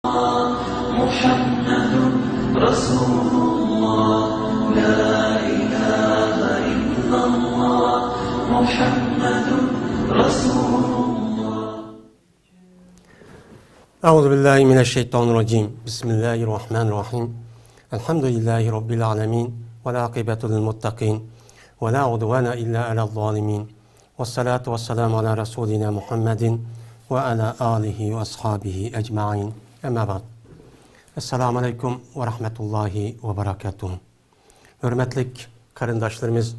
محمد رسول الله لا إله إلا الله محمد رسول الله. أعوذ بالله من الشيطان الرجيم. بسم الله الرحمن الرحيم. الحمد لله رب العالمين والعاقبة للمتقين ولا عدوان إلا على الظالمين والصلاة والسلام على رسولنا محمد وعلى آله وأصحابه أجمعين. أما بعد. Esselamu Aleyküm ve Rahmetullahi ve Berekatuhu. Hürmetlik karındaşlarımız,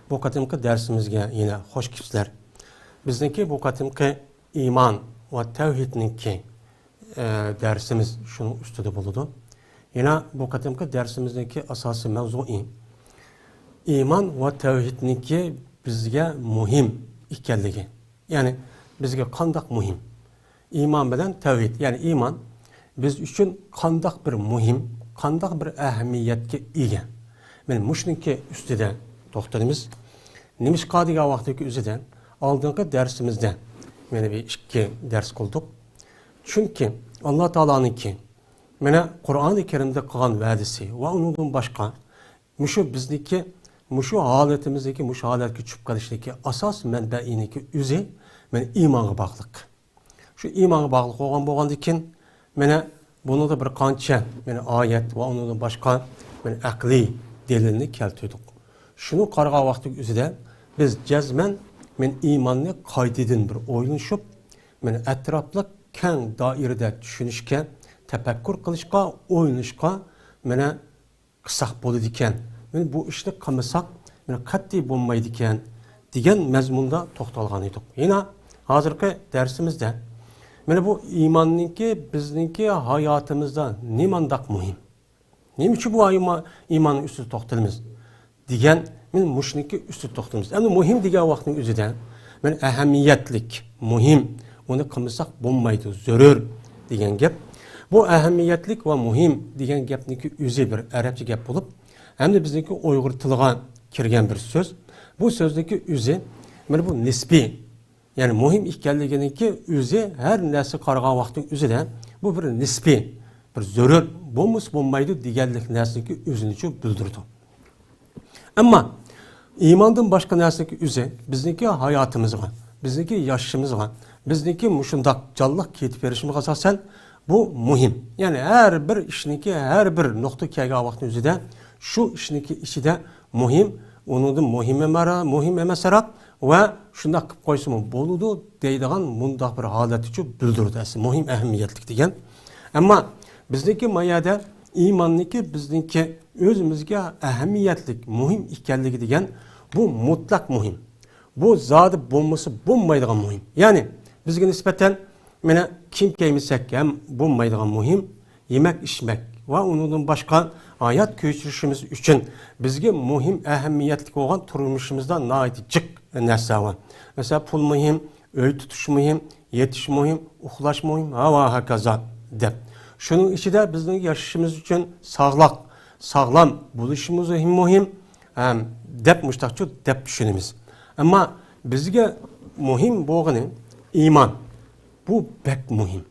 bu katımki dersimizge yine hoş kipsler. Bizdeki bu katımki iman ve tevhidninki dersimiz şunun üstüde buludu. Yine bu katımki dersimizdeki asası mevzui iman ve tevhidninki bizge muhim ikelligi. Yani bizge kandak muhim. İman bilen tevhid. Yani iman biz üçün kandak bir muhim, kandak bir ehemmiyetke ega. Men muşninki üstüde toxtalımız. Nemiş qadiga vaqtdaki üzüden aldığınki dersimizde meni bir iki ders kıldık. Çünkü Allah Taala'nınki mene Kur'an-ı Kerim'de kılgan vədisi ve onun başka muşu bizdeki muşu haletimizdeki muşu haletki çüp kalışdaki asas menbe'iniki üzü men imanı bağlılık. Şu imanı bağlılık olan dikin mene bunu da bir qancha ayet ve onun başka akli delilini keltirdik. Şunu qarğa vaqtı üzüde biz cezmen imanını qaydedin bir oylanışıp etraflı keng dairede düşünüşke, tefekkür qilishqa, oylanışqa qısaq bo'ladi ekan. Bu ishni qilmasak qat'iy bo'lmaydi ekan degan mazmunda to'xtalgan edik. Yine hozirgi dersimizde bu imanninki bizninki hayatımızda ne mandak muhim. Ne için bu imanın üstü toxtalımız? Digen muşninki üstü toxtalımız. Yani muhim digen vaktin üzüden ehemmiyetlik, muhim onu kılmasak bulmaydı, zörür digen gep. Bu ehemmiyetlik ve muhim digen gepninki üzü bir Arapça gep bulup hem de bizninki Uygur tılığa kirgen bir söz. Bu sözdeki üzü bu nisbi. Yani muhim ikkelliginiki üzü her nesi qarğa vaqtin üzüden bu bir nisbi, bir zörür bulmuş bulmaydı digerlik nesiki üzünü için bildirdi. Ama imandan başka nesiki üzü bizdeki hayatımızga, bizdeki yaşımızga, bizdeki muşundak canlıq ketip verişimiz asasen bu muhim. Yani her bir işiniki her bir nokta kayga vaqtin üzüden şu işiniki işide muhim, onun muhim emeserak ve şunda qilib qo'ysa boludu deydigan mundaq bir holat uchun bildirdi. Muhim ehemmiyetlik degan. Ama bizdeki mayada imanniki bizniki özümüzge ehemmiyetlik, muhim ekanligi degan bu mutlak muhim. Bu zodi bo'lmasa bo'lmaydigan muhim. Yani bizga nisbatan mena kim kiymisek ham bo'lmaydigan muhim, yemek içmek ve onun başka hayat köçürüşümüz için bizge muhim ehemmiyetlik olan turmuşumuzda naiti cık narsa var. Mesela pul muhim, öy tutuş muhim, yetiş muhim, uxlaş muhim, hava hakaza dep. Şunun içinde bizim yaşışımız için sağlam buluşumuz muhim, dep müştakçı dep düşünümüz. Ama bizge muhim boğanı iman. Bu pek muhim.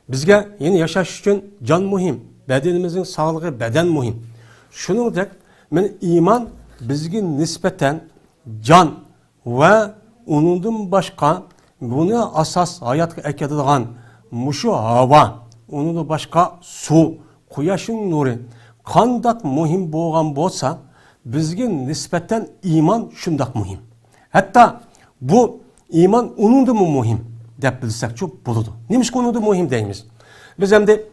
Bizge yeni yaşaş için can muhim. Bedenimizin sağlığı beden muhim. Şunun da iman bizge nispeten can ve onundan başka bunu asas hayat ekedilen muşu hava, onundan başka su, kuyaşın nuru kandak muhim boğan bolsa bizge nispeten iman şundak muhim. Hatta bu iman onun da mı muhim dep bilsek çok buludu. Neymiş ki onun da muhim deyimiz. Biz hem de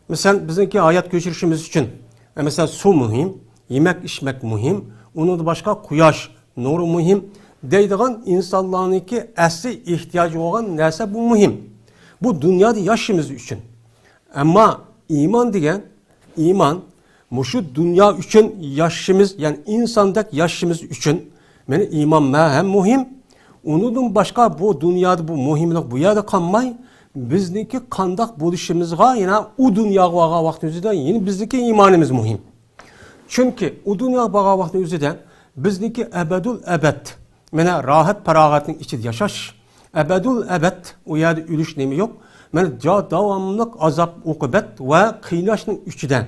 mesela bizimki hayat geçirişimiz için mesela su muhim, yemek içmek muhim, onun da başka kuyaş, nuru muhim deydiğen insanlarınki asli ihtiyacı olan neyse bu muhim. Bu dünyada yaşımız için. Ama iman diyen, iman şu dünya için yaşımız yani insandaki yaşımız için iman hem muhim, onun başka bu dünyada bu muhimlik bu yerde kalmay bizdeki kandak buluşumuzga yine o dünya bağa vaxtımızda yine bizdeki imanımız muhim. Çünkü o dünya bağa vaxtımızda bizdeki ebedul ebed rahat paragatın içinde yaşaş ebedul ebed o yerde ölüş nemi yok mana davomli azob uqubat va qiynashning ichida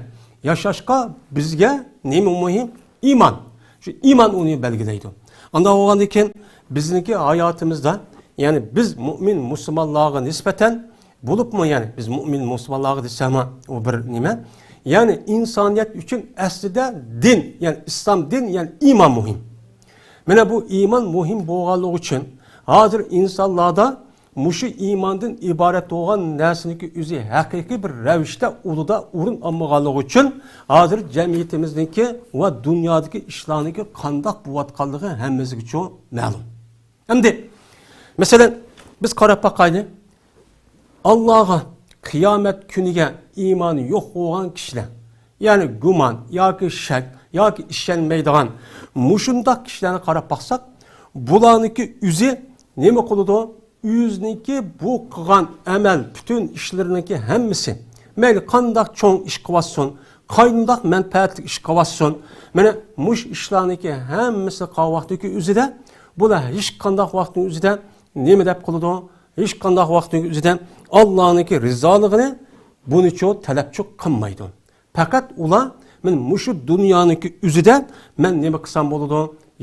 yashashga bizga nima muhim? Iymon. Shu iymon uni belgilaydi. Anda bo'lgandan keyin bizniki hayotimizda, ya'ni biz mu'min musulmonlarga nisbatan bo'libmi, ya'ni biz mu'min musulmonlarga desam, u bir nima? Ya'ni insoniyat uchun aslida din, ya'ni islom din, ya'ni iymon muhim. Mana bu iymon muhim bo'lganligi uchun hozir insonlarda mushu iymondan iborat bo'lgan narsaniki o'zi haqiqiy bir ravishda ulida o'rin olmaganligi uchun hozir jamiyatimizniki va dunyodagi ishlarniki qandoq bo'layotganligi hammamizga ma'lum. Endi masalan biz qarab boqaylik, Allohga qiyomat kuniga iymoni yo'q bo'lgan kishilar, ya'ni gumon yoki shak yoki ishonmaydigan mushundoq kishilarni qarab boqsak, bularniki o'zi nima qiladi? O'ziniki bu qilgan amal, butun ishlariniki hammasi, mayli qandoq cho'ng ish qilsin, qandoq manfaatli ish qilsin, mana mush ishlarniki hammasi qavvaqdagi o'zida, bular hech qandoq vaqtning o'zida nima deb qiladi? Hech qandoq vaqtning o'zida Allohniki rizoligini bunicho talabchi qilmaydi. Faqat ular men mushu dunyoniki o'zida men nima qilsam bo'ladi?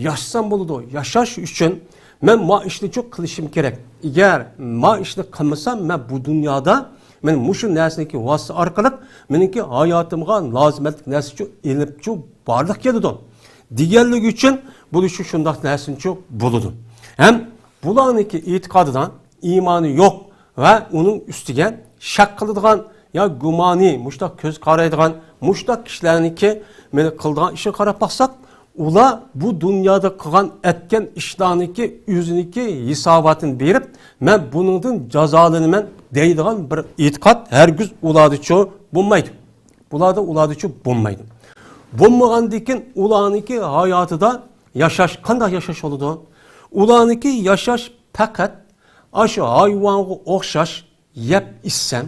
Yashasam bo'ladi. Yashash uchun men ma ishni çok qilishim kerak. Agar ma ishni qilmasam, men bu dunyoda men mushu narsaniki vosita orqali meniki hayotimga lozimatli narsa elib borliq keladi. Deganligi uchun bu shu shundoq narsa bo'ladi. Ham bularniki e'tiqodidan iymoni yo'q va uning ustiga shak qiladigan ya gumoni, mushtaq ko'z qaraydigan, mushtaq kishilarniki meni qildigan ishni qarab baqsak, ular bu dunyoda qilgan etken ishlarniki o'ziniki hisobotini berib, men buningdan jazolanaman deydigan bir e'tiqod hargiz ulardacha bo'lmaydi. Bularda ulardacha bo'lmaydi. Bo'lmagandan keyin ularniki hayotida yashash qanday yashash bo'ladi? Ularniki yashash faqat aşı hayvonga o'xshash yeb ichsam,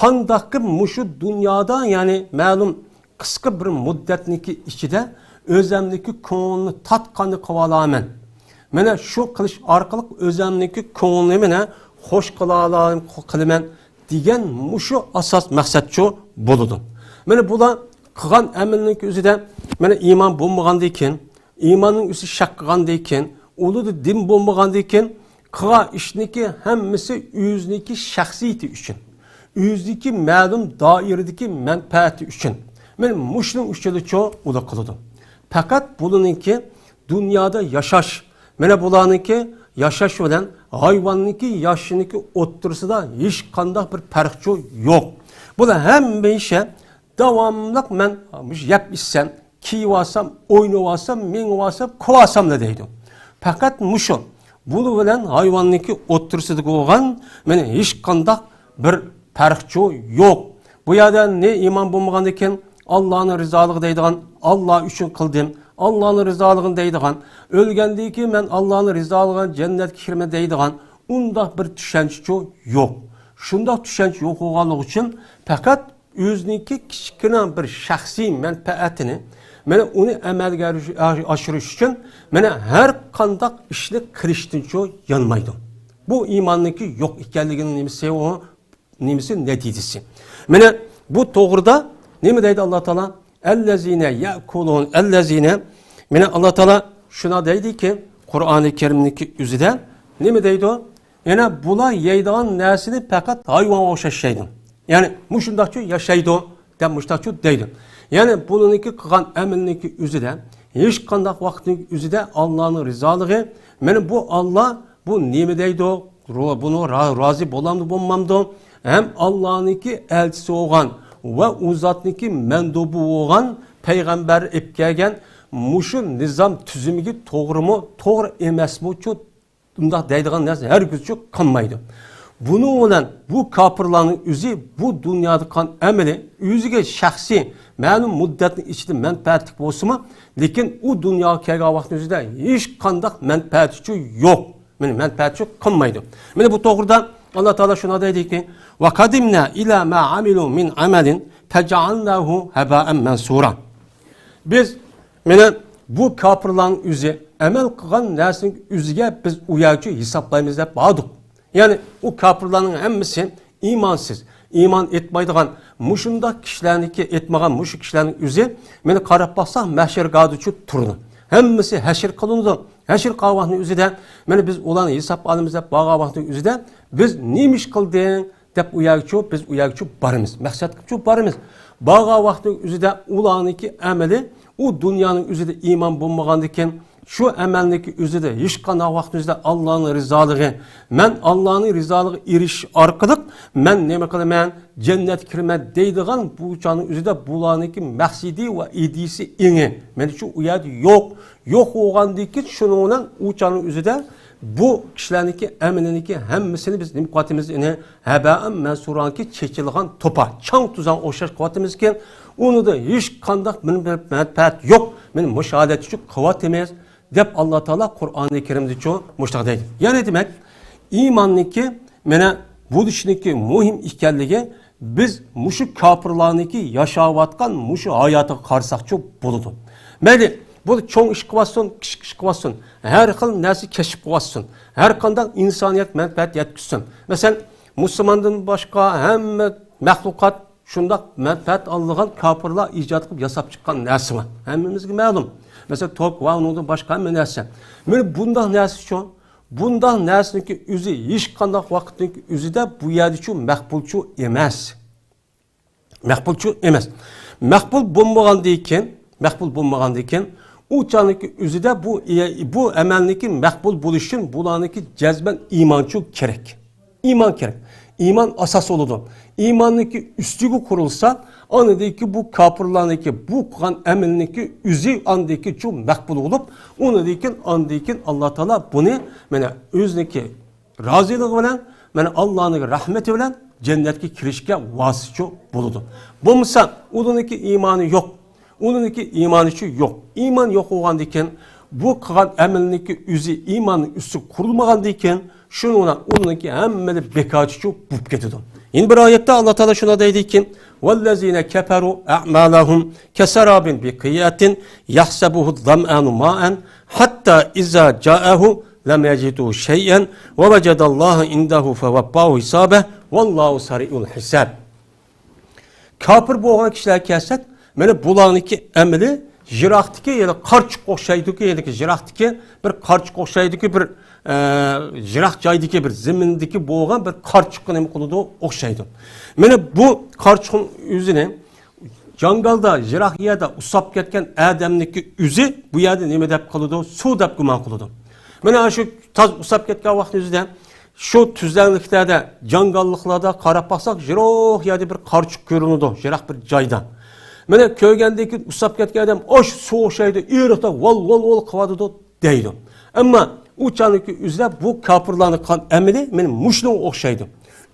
qandaqki mushu dunyoda, ya'ni ma'lum qisqa bir muddatniki ichida o'zimniki ko'ngilni tatqanni qila olaman. Mana shu qilish orqali o'zimniki ko'ngilni mana xo'sh qila olaman, qilaman degan mushu asos maqsadchi bo'ladi. Mana bular qilgan amalning o'zida mana iymon bo'lmagandan keyin, iymonning o'zi shak qilgandan keyin, uludi din bo'lmagandan keyin qilgan ishniki hammasi o'ziniki shaxsiyati uchun, o'ziniki ma'lum doiradagi manfaati uchun. Men mushning uchuncha ular qiladi. Faqat bularniki dunyoda yashash, mana bularniki yashash bilan hayvonniki yashiniki o'ttirsida hech qanday bir farqi yo'q. Bular hamisha davomli men yeb ichsam, kiyib olsam, o'ynab olsam, mengib olsam, quvasam deydi. Faqat mushu bunu bilan hayvonniki o'ttirsida bo'lgan mana hech qanday bir farqi yo'q. Bu yerda ne iymon bo'lmagandan keyin Allah'ın rızalığını deydigan, Allah üçün qildim, Allah'ın rızalığını deydigan, ölgəndən ki mən Allah'ın rızalığını cennet kirme deydigan, undaq bir düşənçi yo'q. Şundaq düşənçi yo'q olğanlığı üçün faqat özünki kichkina bir shaxsiy manfaatini, mana uni amalga oshirish uchun mana har qanday ishni qilishdan yanmaydi. Bu iymonniki yo'q ekanligining nimasi natijasi. Mana bu to'g'rida nima deydi Allah Teala? Ellezine yakulun ellezine. Mana Allah Teala shuna deydi ki Qur'oni Karimniki o'zida nima deydi? Yana bular yeydigan narsani faqat hayvonga o'xshashaydi. Ya'ni mushundaqcha yashaydi deb mushundaqcha deydi. Ya'ni buningki qilgan amalniki o'zida hech qanday vaqtning o'zida Allohning rizolig'i, mana bu Allah bu nima deydi? Buni rozi bo'lamdi, bo'lmamdi? Hem Allah'niki elchisi olgan ve uzatniki mendubu olgan peygamber epkelgen muşu nizam tüzümüge doğru mu, doğru emas mı çok bunda deydiğen neresi her gün çok kanmaydı. Bunu olan bu kapırların üzü bu dünyada kan emeli üzüge şahsi ma'lum muddatning ichida manfaatli bo'lsa-mu, lekin u dunyoga kelgan vaqt o'zida hech qanday manfaati yo'q. Meni manfaati qilmaydi. Mana bu to'g'rida Allah Teala shuna deydiki: "Va qadimna ila ma amilu min amalin taj'alnahu haba'an mansura." Biz mana bu kafirlarning o'zi amal qilgan narsaning o'ziga biz u yoqchi hisoblaymiz deb bordik. Ya'ni u kafirlarning hammasi imansiz, iman etmaydigan, muşunda kişilerniki etmagan muşu kişilerin üzü, beni karab baksak mahşer gaduçu turunu. Hemmisi haşir kılındı. Haşir kavahının üzüde, beni biz olan hesap alımızda bağavahının üzüde, biz neymiş kıldın dep uyarıcı, biz uyarıcı barımız, maksat kıpçı barımız. Bağavahının üzüde ulaniki ameli, o dünyanın üzüde iman bulmagandiken, şu emelindeki üzüde hiç kana vaktimizde Allah'ın rızalığı, men Allah'ın rızalığı iriş arkalık, men ne kılamen cennet kirme deydiğen bu canın üzüde bulaniki maksidi ve idisi ini. Men şu uyad yok oğandaki şununla o canın üzüde bu kişilerdeki emelindeki hemmisini biz nimkatimiz ini hebaen mensuranki çekilgan topa, çang tuzan oşaş kıvatimiz ki onu da hiç kandak menfaat yok. Benim müşahadet için kıvatimiz. Dep Allah Teala Kur'an-ı Kerim'de çoğu muştak değil. Yani demek imanlıki mene bu düşündeki muhim ikerliği biz muşu kapırlarındaki yaşavatkan muşu hayatı karsak çok buludu. Meli bu çoğun iş kıvatsın, kişik iş kıvatsın. Her kıl nesi keşif kıvatsın. Her kandan insaniyet menfaat yetküsün. Mesela Müslümandan başka hem mahlukat şunda menfaat aldıgan kapırlar icat edip yasap çıkan nesi var. Hemimizge malum. Mesela tok var onun başka bir nesi. Böyle bundan nesi şu? Bundan nesindeki üzü hiç kandak vakitteki üzü de bu yerdeki mehbulçu emez. Mehbulçu emez. Mehbul bulmagan deyken o canındaki üzü de bu emelindeki mehbul buluşun bulanındaki cezben imançı gerek. İman gerek. İman asas oludu. İmanındaki üstügü kurulsa anadaki bu kapırlarındaki bu kan emelindeki üzü andaki çok mekbul olup onu deyken andaki Allah Teala bunu özündeki razılığı bilen Allah'ın rahmeti bilen cennetki kirişke vasıçı buludu. Bu misal onunki imanı yok. Onunki imanı yok. İman yok olan deyken bu kan emelindeki üzü imanın üstü kurulmagan deyken şununla onunki hemmeli bekaçı çok bup getirdi. Yine bir ayette Allah Teala şuna dedi ki وَالَّذ۪ينَ كَفَرُوا اَعْمَالَهُمْ كَسَرَابٍ بِقِيَّةٍ يَحْسَبُهُ الظَّمْآنُ مَاءً حَتَّى اِذَا جَاءَهُ لَمْ يَجِدُوا شَيْئًا وَوَجَدَ اللّٰهَ اِنْدَهُ فَوَبَّاهُ حِسَابَهُ وَاللّٰهُ سَرِعُ الْحِسَابِ. Kapır boğan kişiler kessek, bulanıki emeli jiraktiki ya da karçık okşaydıki ya da jiraktiki bir karçık okşaydıki bir jirak caydaki bir zemindeki boğan bir karçıkın hem kuludu okşaydı. Bu karçıkın yüzüne jangalda jirak yada usap ketken adamdaki yüzü bu yerde neme dep kuludu su dep guman kuludu. Şu taz usap ketken vakti yüzüden şu tüzlenliklerde jangallıklarda karap baksak jiroh yada bir karçık görünüdü jirak bir cayda. Köygendeki usap ketken adam oş su okşaydı irikta vol kıvadıdı deydi. Ama uçanıki üzde bu kapırlarını kan emeli benim muşluğu okşaydı.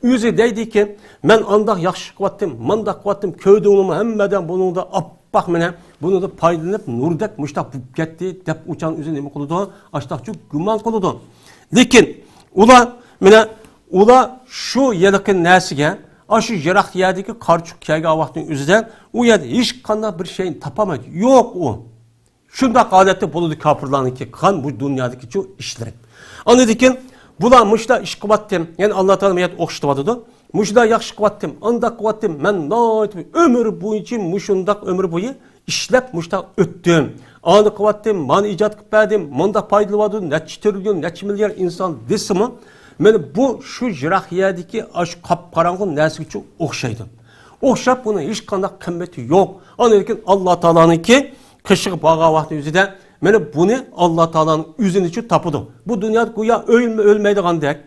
Üzü deydi ki ben andak yakşı kıvattım, mandak kıvattım, köyde olumu hemmeden bunu da appak mene bunu da paylanıp nurdek muştak bup gitti dep uçan üzü nemi kuludu, açtakçı güman kuludu. Lekin ula şu yelikın nesige aşı jirak yerdeki karçuk kege vaxtın üzüden o yerde hiç kandan bir şeyin tapamadı. Yok o. Şunda adette buludu kapırlarının ki kan bu dünyadaki çoğu işleri. Anladıkken bula muşda iş kıvattım. Yani Allah Teala meyat okşıtıvadıdı. Muşda yakşı kıvattım. Anda kıvattım. Ben ömür boyunca muşundak ömür boyu işlep muşda öttüm. Anı kıvattım. Mani icat kıppadım. Manda paydıvadı. Neçi trilyon, neçi milyar insan desimi. Bu şu jirahiyedeki aş kapkaranlık nesli çok okşaydı. Okşap bunun hiç kandak kıymeti yok. Anladıkken Allah Teala'nın ki kışık bağa vakti yüzüden bunu Allah Teala'nın yüzünü için tapıdı. Bu dünyada güya ölmeydi kandak.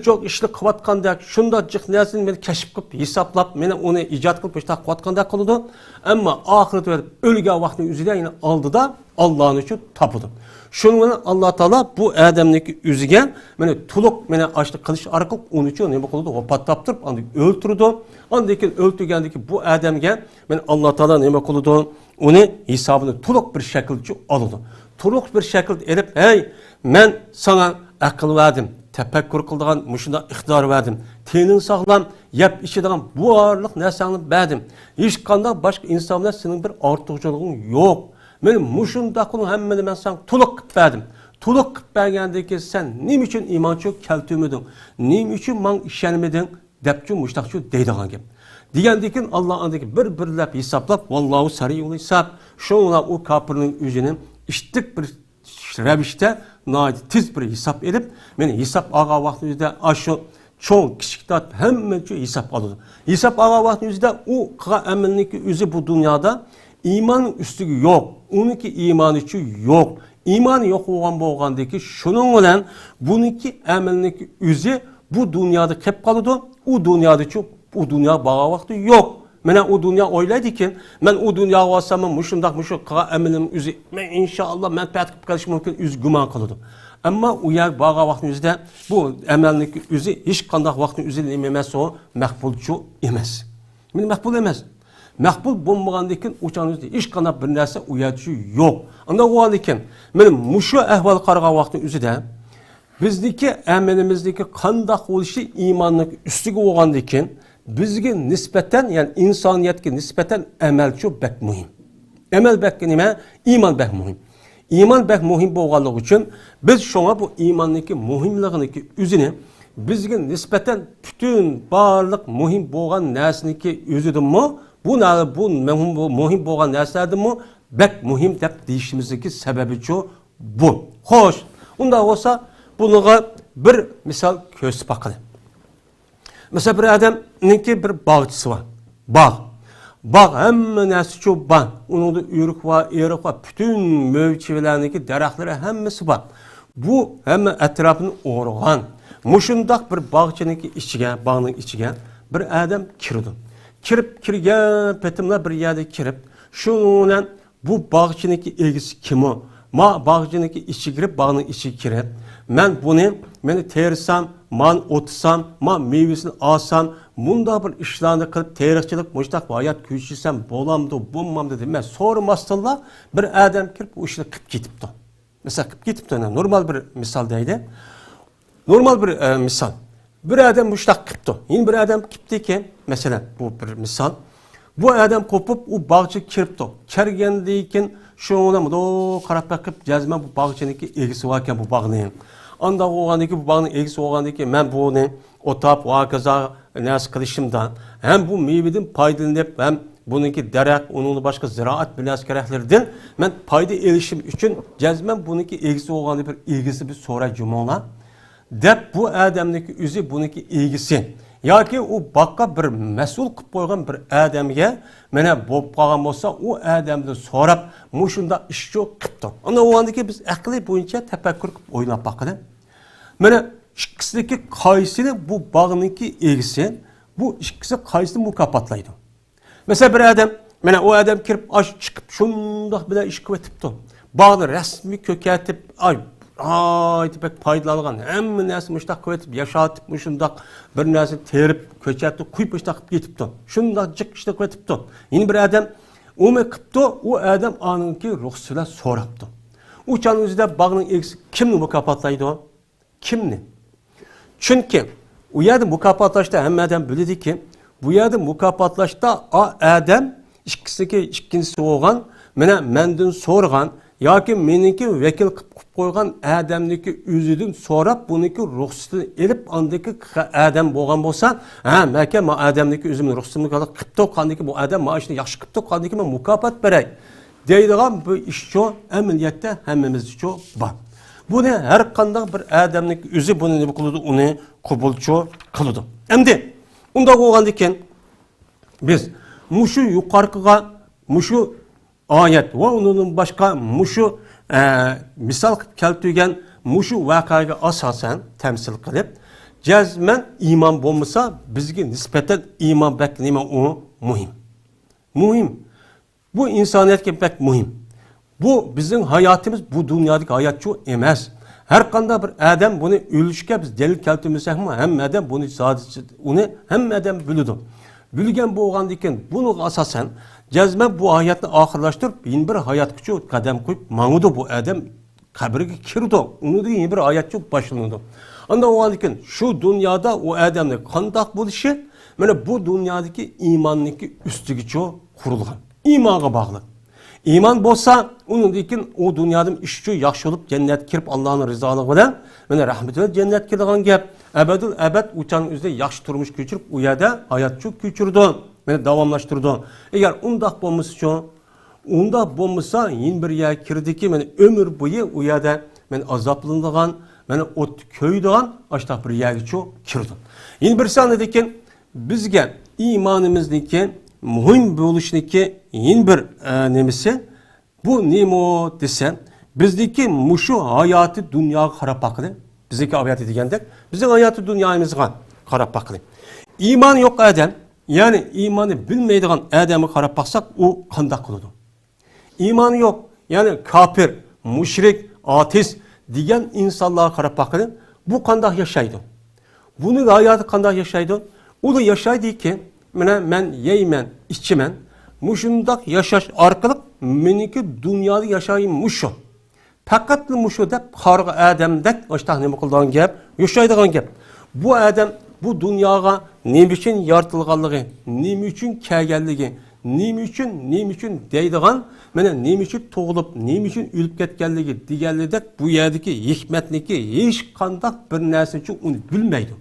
Çok işli kıvat kandak. Şunda cıkniyasını keşif kıp, hesaplap, onu icat kılıp işte kıvat kandak kılıdı. Ama ahiret verip ölüge vakti yüzüden yine aldı da Allah'ın için tapıdı. Şununla Allah Teala bu Adem'deki yüzügen tuluk açtı kılıç arkalık onun için ne kılıdı? O patlaptırıp öldürdü. Andaki öldürgendeki bu Adem'gen Allah Teala ne kılıdı? Onu hesabını tuluk bir şekilde aldı. Tuluk bir şekilde edip hey ben sana akıl verdim. Tefekkür kıldığın muşunda iktidar verdim. Tenin sağlam yap içinden bu ağırlık nesini verdim. Hiç kanda başka insanlar senin bir artıqçılığın yok. Benim muşunda kulun hemmeni ben sana tuluk verdim. Tuluk vergendeki sen nim için imançı keltümüdün? Nim için man işenmedin? depçu muştaqçu deydigan gap. Degandekin Allah andaki bir-birlab hisoblab, vallahu sariyul hisab. Şoňa o kafirning özüni iştik bir ravişde tiz bir hesap edip, meni hesap ağa vaqtida aşu çoğ kiçiktat hemmeçe hesap aldı. Hesap ağa vaqtida o amelniki özü bu dünyada iman üstüge yok. Onunki imanı için yok. İmanı yok bolgandaki şunun bilen bununki amelniki özü bu dünyada kep kalıdı. O dünyada çok o dünya bağa vaqti yok. Mene o dünya oylaydı ki, men o dünya olsam muşundaq muşu amelim özü, men inşallah men patkip kalish mümkün öz güman kılıdı. Ama o yer bağa vaqtimizde bu amelniki özü hiç qandaq vaqtin özü emas, o maqbulçu emas. Men maqbul emas. Maqbul bolmagandan uçanızda hiç qandaq bir narsa o yerçi yok. Anda o ekan, men muşu ahval qaragan vaqtin özüde bizdeki amelimizdeki qandaq bolışı imanlık üstüge bolgandan bizge nispeten yani insaniyetke nispeten emel çok bek muhim. Emel bek nime? İman bek muhim. İman bek muhim bolganlığı için biz şoňa bu imandaki muhimliğindeki üzüni bizge nispeten bütün barlık muhim bolgan näsiniki özüdünmü bu muhim bolgan näslärdinmi bek muhim dep deyişimizdeki sebebi çok bu. Hoş. Unda olsa bunuğa bir misal kösüp bakalım. Mesela bir adamınki bir bağçısı var. Bağ hemme nesi çok bağ. Onun da ürük var, erik var. Bütün mövçevelerindeki daraxtları hemmesi var. Bu hemme etrafını oğurgan. Muşundaq bir bağçınınki içige, bağının içige bir adam kirdi. Kirgen petimler bir yerde kirip, şununla bu bağçınınki ilgisi kimi? Ma bağçınınki içi girip, bağının içi kirip. Meni tersam, man otsam, man meyvesini alsam, bunda bir işlerini kılıp terikçilik, muştaq hayat küçülsem, bolamdı, bulmamdı demez. Sormasınlar, bir adam kirip bu işini kıp gitipti. Mesela kıp gitipti, normal bir misal deydi. Normal bir misal. Bir adam muştaq kıptı. Yine bir adam kıptı ki, mesela bu bir misal. Bu adam kopup o bağçı kiripti. Kergendeyken şoňa mı qarap bakıp jazma bu bağçınınki egisi varken bu bağının. Anda oğandaki bu bağının egisi oğandaki men bunu otap vakaza nas kılışımdan hem bu meyveden faydalanıp hem bununki darak onun başka ziraat bilas keraklerden men fayda erişim için jazman bununki egisi oğandı bir egisi bir sonra jumola dep bu adamdaki özü bununki egisi. Yoki o bakka bir mas'ul qilib qo'ygan bir odamga mana bo'lib qolgan bo'lsa u odamdan so'rab mushunda ish yo'q qilibdi. Ana o'g'andiki biz aqli bo'yicha tafakkur qilib o'ylab boqadi. Mana ikkisidagi qaysini bu bog'niki egisi, bu ikkisi qaysini mukofotlaydi. Mesela bir adam, mana o adam kirib osh chiqib shundoq bilan ish qilib o'tibdi. Bog'ni rasmiy ko'katib, pek paydalangan, hemme narsa muştaq ko'yib, yaşatib, muşundaq bir narsa terib, ko'chatib, quyib muştaq qilib ketibdi. Shundoq jiq ishda qo'yibdi. Yine bir adam umi qilibdi, u adam anınki ruxsat bilan so'rabdi. U çan o'zida bog'ning egisi kimni mukofotlaydi? Kimni? Chunki u yerda mukofotlashda hammadan biladiki, bu yerda mukofotlashda adam ikkinchisi bo'lgan, mana mendan so'rgan yoki meniki vakil qilib qo'ygan odamniki o'zidan so'rab buniki ruxsatini elib andiki odam bo'lgan bo'lsa, maka ma odamniki o'zimning ruxsatini qilibdi, qandiki bu odam ma ishni yaxshi qilibdi, qandiki men mukofot beray deydigan bu ishchi amaliyotda hammamiz uchun bor. Buni har qanday bir odamniki o'zi buni nima qiladi, uni qabulchi qiladi. Endi unda bo'lgandan biz mushu yuqorqiga mushu ayet ve onun başka muşu misal keltirgen muşu vakayga asasen temsil kılıp cazmen iman bulmasa bizge nispeten iman bekleme o muhim. Muhim. Bu insaniyetke pek muhim. Bu bizim hayatımız bu dünyadaki hayat çok emez. Her kanda bir adam bunu ölüşke biz delil keltirmesek mi hem adam bunu sadece onu hem adam bülüdü. Bülgen bu oğandayken bunu asasen cazmen bu hayatını ahırlaştırıp yeni bir hayat küçük kadem koyup mağudu bu adam kabrige kirdi. Onu da yeni bir hayat çok başlandı. Anda o halde şu dünyada o adamla kandak buluşu yani bu dünyadaki imandaki üstüge çok kurulgan. İmana bağlı. İman bolsa, onun dekin o dünyadan işçi yaxşı olup cennet kirip Allah'ın rızalığı bilen, mene rahmetine cennet kirdiğin gap. Ebedül ebed uçanın üzerinde yaxşı turmuş küçürüp o yerde hayat çok küçürdü. Mene davamlaştırdı. Eğer undaq bolmasa, undaq bolmasa yin bir yer kirdi ki mene ömür boyu o yerde mene azaplandıgan, mene ot köydigan aştaq bir yerge çok kirdi. Yin bir sahne dekin bizge imanımızdaki muhim bo'lishniki yin bir nemisi bu nemo desa bizdeki muşu hayatı dünya qarab bakılı. Bizdeki hayatı degandek bizning hayatı dünyamızga qarab bakılı. İman yok adam, yani imanı bilmeydigan adamı qarab baksak o qandaq qılады. İmanı yok, yani kafir, müşrik, ateist degan insanlarga qarab bakılı. Bu qandaq yaşaydı. Bunun hayatı qandaq yaşaydı. O da yaşaydı ki men yeymen, içimen, muşundak yaşaş arkalık meniki dünyada yaşayın muşu. Fakat muşu da karga adamdak, işte ne kıldan gap, yaşaydıgan gap. Bu adam bu dünyaya ne için yaratılganlığı, ne için kelgenliği, ne için deydigan, mene ne için toğulup, ne için ölüp ketkenliği digerledek bu yerdeki hikmetniki hiç kandak bir nersin için onu bilmeydi.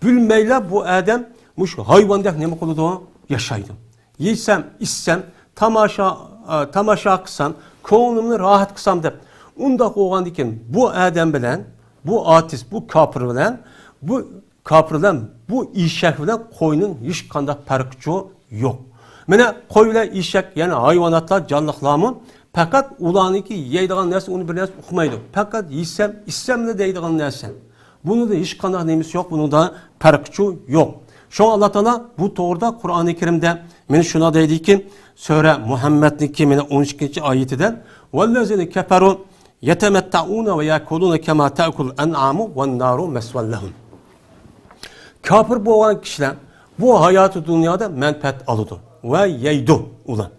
Bilmeyle bu adam muş hayvandak ne kılıdı yaşaydı. Yesem, içsem, tamaşa kısam, konumu rahat kısam da unda koğan diken bu adam bilen, bu ateist, bu kafir bilen, bu işek bilen koyunun hiç kandak farkı yok. Mene koy bilen işek yani hayvanatlar, canlıklarımın fakat ulaniki yeydiğin nersi onu bir nersi okumaydı. Fakat yesem, içsem de deydiğin nersi. Bunu da hiç kandak neyimiz yok, bunun da farkı yok. Şu Allah Teala bu doğruda Kur'an-ı Kerim'de meni şuna dedi ki Sure Muhammed'deki meni 12. ayetinden وَالَّذِينَ كَفَرُوا يَتَمَتَّعُونَ وَيَأْكُلُونَ كَمَا تَأْكُلُ الْأَنْعَامُ وَالنَّارُ مَسْوًى لَهُمْ. Kafir bu olan kişiler bu hayatı dünyada menfaat alıdı ve yeydi ulan.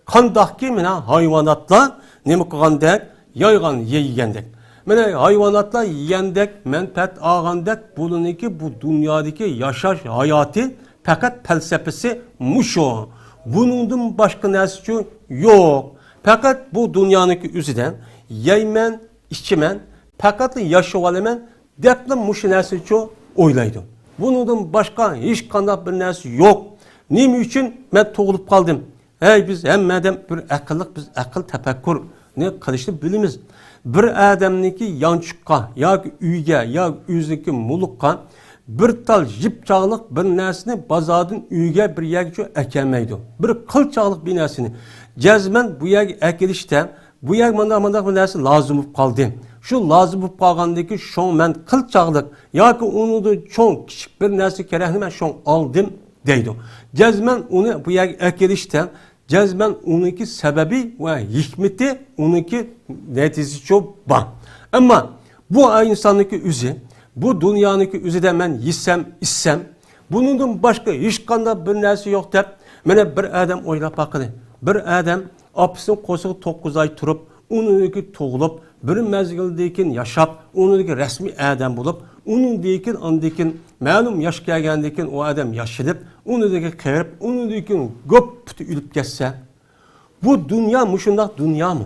Kandak ki meni hayvanatla ne kılgandek, yaygan yeyigendek. Mene hayvanatla yiyendek, menfaat ağandek bununki bu dünyadaki yaşaş hayatı fakat felsefesi muşo. Bunun başka nersi yok. Fakat bu dünyanın üzerinden yeymen, içimen, fakat yaşayalım depli muşu nersi oylaydı. Bunun başka hiç kandak bir nersi yok. Nim için ben toğulup kaldım. Hey biz hemmeden bir akıllık, biz akıl tefekkür ne kılışını bilimiz. Bir adamniki yançıkka, ya üyge, ya üzdeki mulukka bir tal jip çağlık bir nesini bazadın üyge bir yerge ekemeydi. Bir kıl çağlık bir nesini cezmen bu yerge ekilişte bu yerge mandak bir nesi lazım olup kaldı. Şu lazım olup kalgandaki şon men kıl çağlık ya ki onu da çok küçük bir nesi kerehni ben şon aldım deydi. Cezmen onu bu yerge ekilişte cezmen onunki sebebi ve hikmeti onunki neticesi çok bak. Ama bu insanlık üzü, bu dünyanın üzü de ben yesem, içsem, bunun başka hiç kanda bir neresi yok deyip, mene bir adam oylap bakıdı. Bir adam apısın kosuğu 9 ay turup, onunki toğulup, bir mezgildeyken yaşap, onunki resmi adam bulup, onunki andikin malum yaş gelgendikin o adam yaşayıp, onunki kırıp, onunki göp ülüp geçse, bu dünya muşundak dünya mı?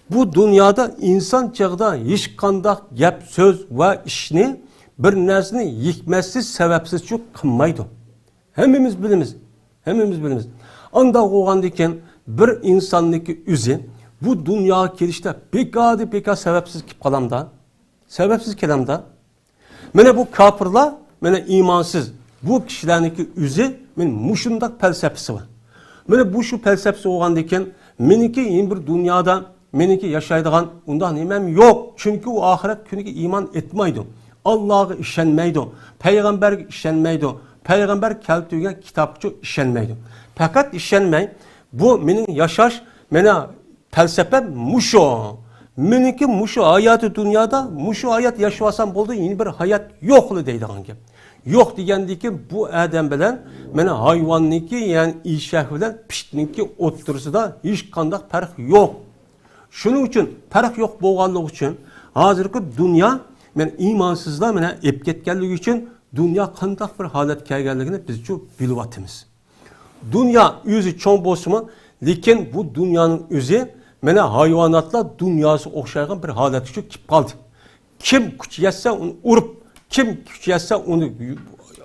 Bu dünyada insan çağda hiç kandak gap söz ve işini bir nesini yıkmesiz sebepsiz çok kılmaydı. Hemimiz bilimiz. Anda oğan diken bir insanlık üzü bu dünya kirişte pek sebepsiz kelamda. Mene bu kafirler, mene imansız bu kişilerdeki üzü men muşundak felsefesi var. Mene bu şu felsefesi oğan diken meniki yeni bir dünyada meniki yaşaydıgan ondan nemem yok. Çünkü o ahiret günü iman etmeydi. Allah'a işenmeydi. Peygamber işenmeydi. Peygamber keltüge kitapçı işenmeydi. Fakat işenmey bu menin yaşaş mena felsefe muşo. Meniki muşo hayatı dünyada muşo hayat yaşasan buldu yeni bir hayat yoklu deydiğin gibi. Yok degende ki bu adam bilen mena hayvanniki yani işek bilen piştninki otursa da hiç kandak fark yok. Şunun için fark yok boğanlık için hazırki dünya men imansızlar mena ep ketkenligi için dünya kandak bir halet kelgenligini biz çok bilip atımız. Dünya yüzü çoğun bolsunmu Lekin bu dünyanın özü mana hayvanatlar dünyası o'xshagan bir holatga kelib qoldi. Kim kuch yetsa uni urib, kim kuch yetsa uni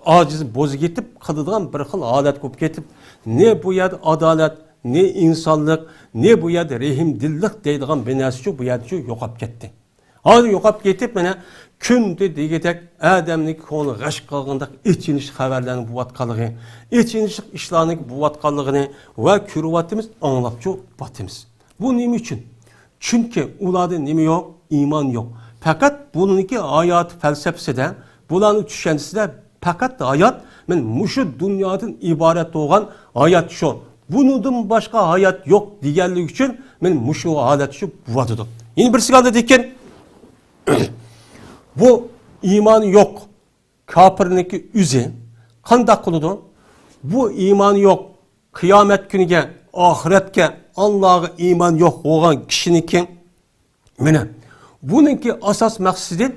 ojiz bo'zi ketib qiladigan bir xil holat bo'lib ketib, ne bu yerda adolat, ne insonlik, ne bu yerda rahimdillik deydigan bir narsa bu yerda yo'qolib ketdi. Hozir yo'qolib ketib, mana kundi degidek odamning ko'ngli g'ash qilganda echinish xabarlarni bo'layotganligi, echinish ishlarni bo'layotganligini va ko'ryapmiz, anglab batimiz. Bu nima uchun? Chunki ularda nima yo'q? Iymon yo'q. Fakat bununki hayat felsefesinde, bulanın düşüncesinde fakat hayat, men muşu dünyadan ibaret olan hayat şu. Bunun başka hayat yok diyenlik için men muşu hayat şu buvadıdım. Yine birisi kaldı diken, bu iman yok. Kapırınki üzü, kandak kuludu. Bu iman yok. Kıyamet günüge, ahiretke, Allah'a iman yok olan kişininki, mene. Bununki asas maksidi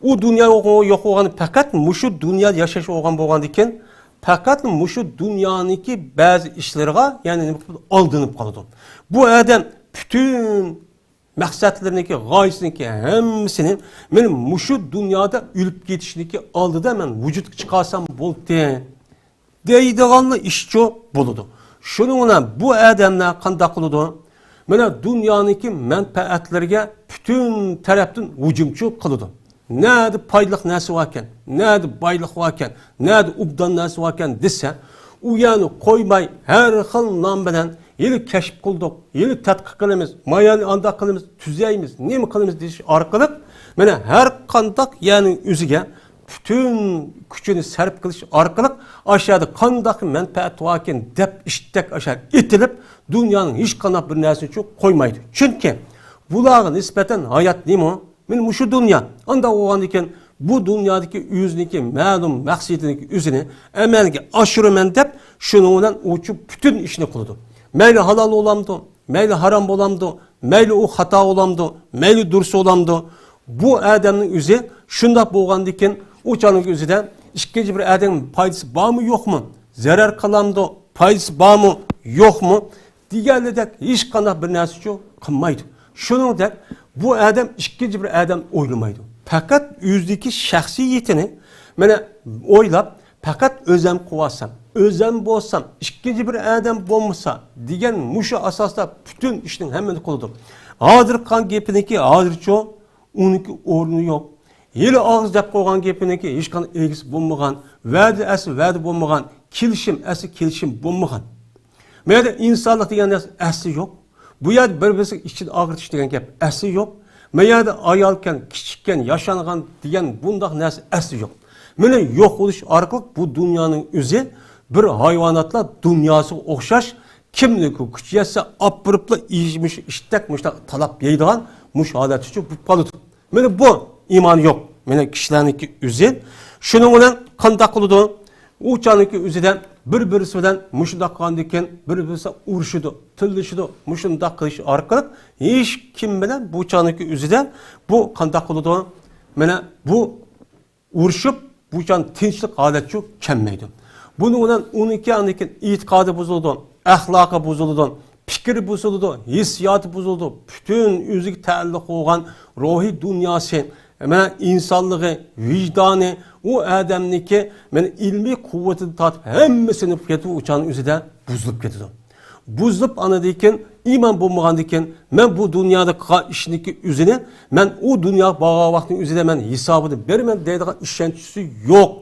o dünya yok olan fakat muşu dünya yaşaş olan bo'lgandikan fakat muşu dünyanınki bazı işlerine yani aldınıp kaldı. Bu adam bütün maksatlarındaki gayesinki hemsinin benim muşu dünyada ölüp gitişindeki aldı da ben vücut çıkarsam buldu deydiğanlı işçi buludu. Şununla bu adamlar kandak kılıdı. Mana dünyanınki menfaatlarga bütün tarafdan hücumçu kılıdı. Nerede paylık nesi varken, nerede baylık varken, nerede ubdan nesi varken dese, o yani koymay her xil nam bilen yeni keşif kıldık, yeni tetkik kılımız, mayani anda kılımız, tüzeyimiz, ne mi kılımız deyiş arkalık, mana her kandak yani üzüge bütün gücünü serp kılış arkalık aşağıda kandak menfaat varken dep iştek aşağı itilip dünyanın hiç kanat bir nesini çok koymaydı. Çünkü bulağa nispeten hayat neymi o? Benim şu dünya. Anda olan iken bu dünyadaki yüzündeki malum maksidindeki yüzünü emelge aşırı dep şununla uçup bütün işini kılıdı. Meyli halal olamdı, meyli haram olamdı, meyli o hata olamdı, meyli dursa olamdı. Bu adamın yüzü şunda boğan diken uçanın yüzü de işkence bir adamın paydası var mı yok mu? Zarar kalamdı, paydası var mı yok mu? Diğerleri hiç kanat bir nesli kılmaydı. Şunun da bu adam işkence bir adam oylamaydı. Fakat yüzdeki şahsiyetini bana oylap fakat özem kuvasam, özem bolsam, işkence bir adam olmasa diyen muşu asasda bütün işin hemen kıldım. Hazır kan gepindeki hazır çoğu onunki ornu yok. Yeli ağız dep koygan gepindeki hiç kan ilgisi bulmagan, verdi esi verdi bulmagan, kilişim esi kilişim bulmagan. Meyada insanlık diyen esi yok. Bu yer birbirisi için ağırtış diyen gep esi yok. Meyada ayalken, küçükken, yaşangan diyen bundak nesi esi yok. Mene yok oluş arkalık bu dünyanın üzü bir hayvanatla dünyası okşaş. Kimlik küç yetse apırıpla iyişmiş, iştekmiş talap yeydiğen müşahadet için bu kalıtı. Mene bu iman yok. Mene kişilerinki üzü. Şunun olan kandak kılıdı. Uçanınki üzüden bir-birisi bilen muşundak kandiken bir-birisi uruşudu, tillişidu, muşundak kılış arkalık hiç kim bilen bu uçanınki üzüden bu kandak kılıdı. Mene bu uruşup bu uçan tinçlik adet yok kemmeydi. Bunun olan 12 andiken itikadı bozuldu, ahlakı bozuldu, fikri bozuldu, hissiyatı bozuldu. Bütün üzük ta'alluq olan ruhi dünyası, insanlığı, vicdanı, o adamniki ilmi kuvvetini tatıp hemmesini getip uçağın üzerinde buzulup getidi. Buzulup anadıyken, iman bulmağandıyken, ben bu dünyada işindeki üzerine, ben o dünya bağa vaktin üzerinde ben hesabını vermem deydiğin işkentisi yok.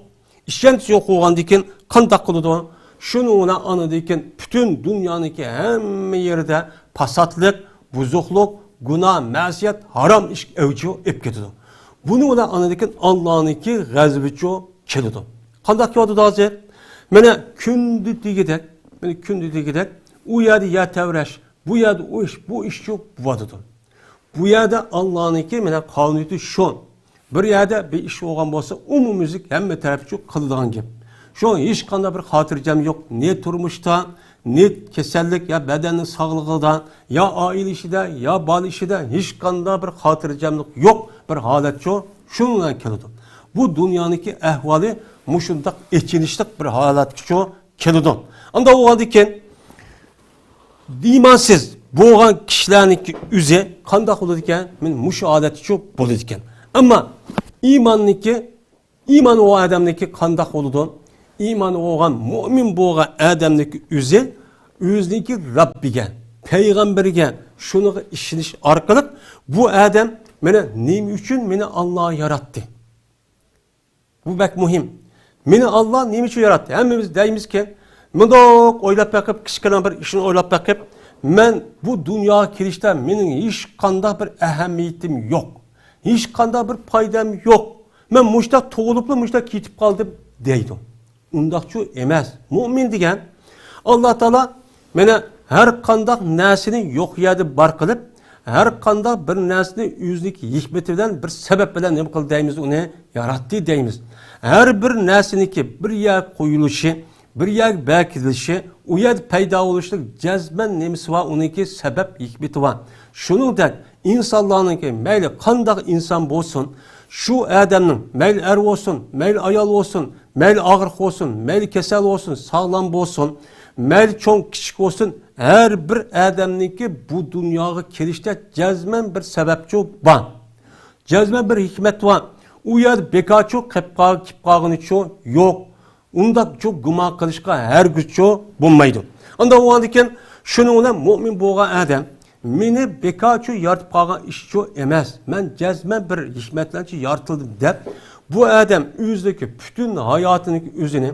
İşkentisi yok olgandıyken, kandak kılıdı. Şununla anadıyken, bütün dünyanınki hem yerde pasatlık, buzukluk, günah, masiyet, haram iş evci ep getidi. Bunu da anladıkken Allah'ınki gazabıcı kelidi. Kandak yodu da hazır. Mene kündü digidek, o yerde ya tevreş, bu yerde o iş, bu iş yok, bu vadıdır. Bu yerde Allah'ınki mene kanuni şu. Bir yerde bir iş olgan bolsa, umumizlik hem tarafçı kılıdığın gibi. Şu an hiç kanda bir hatırcam yok. Ne turmuşta, ne kesellik ya bedenin sağlığından, ya aile işide, ya bal işide hiç kanda bir hatırcamlık yok. Bir halet şu, şununla kelidi. Bu dünyanınki ehvali muşundak eçinişlik bir halet şu kelidi. Anda o halde imansiz bo'lgan kishilarniki o'zi qanday bo'ladi ekan? Men mush odaticha bo'ladi ekan. Ammo iymon o odamniki qanday bo'ladi? Iymon olgan mu'min bo'lgan odamniki o'ziniki Rabbiga, payg'ambariga shuniga ishonish orqali bu odam meni nima uchun meni Alloh yaratdi? Bu bak muhim. Meni Alloh nima uchun yaratdi? Hammamiz deymizki, bundoq o'ylab bakib, kichkina bir ishni o'ylab bakib, men bu dunyoga kelishda mening hech qanday bir ahamiyatim yo'q. Hech qanday bir foydam yo'q. Men mushta tug'ilibli mushta ketib qoldim deydi. Undaqchu emas. Mu'min degan Alloh taolo meni har qanday narsani yo'q yerda bar qilib, har qanday bir narsani o'zining hikmati bilan bir sabab bilan nima qildi deymiz, uni yaratdi deymiz. Her bir narsaniki bir yer qo'yilishi, bir yer bekilishi, u yer paydo bo'lishlik jazman nemisi va uniki sabab hikmati va shuningdek insonlarniki mayli qanday inson bo'lsin, shu odamning mayli er bo'lsin, mayli ayol bo'lsin, mayli og'riq bo'lsin, mayli kasal bo'lsin, sog'lom bo'lsin, mayli cho'ng kichik bo'lsin, her bir odamniki bu dunyoga kelishda jazman bir sababchi bor. Jazman bir hikmat va u yer bekorchi qilib qolganicha yo'q. Unda çok gumon qilishga hargizcha bo'lmaydi. Unda o'g'andikan shuni bilan mu'min bo'lgan odam meni bekorchi yaratib qolgan ishchi emas. Men jazman bir hikmatlanchi yaratildim deb bu odam o'zidagi butun hayotining o'zini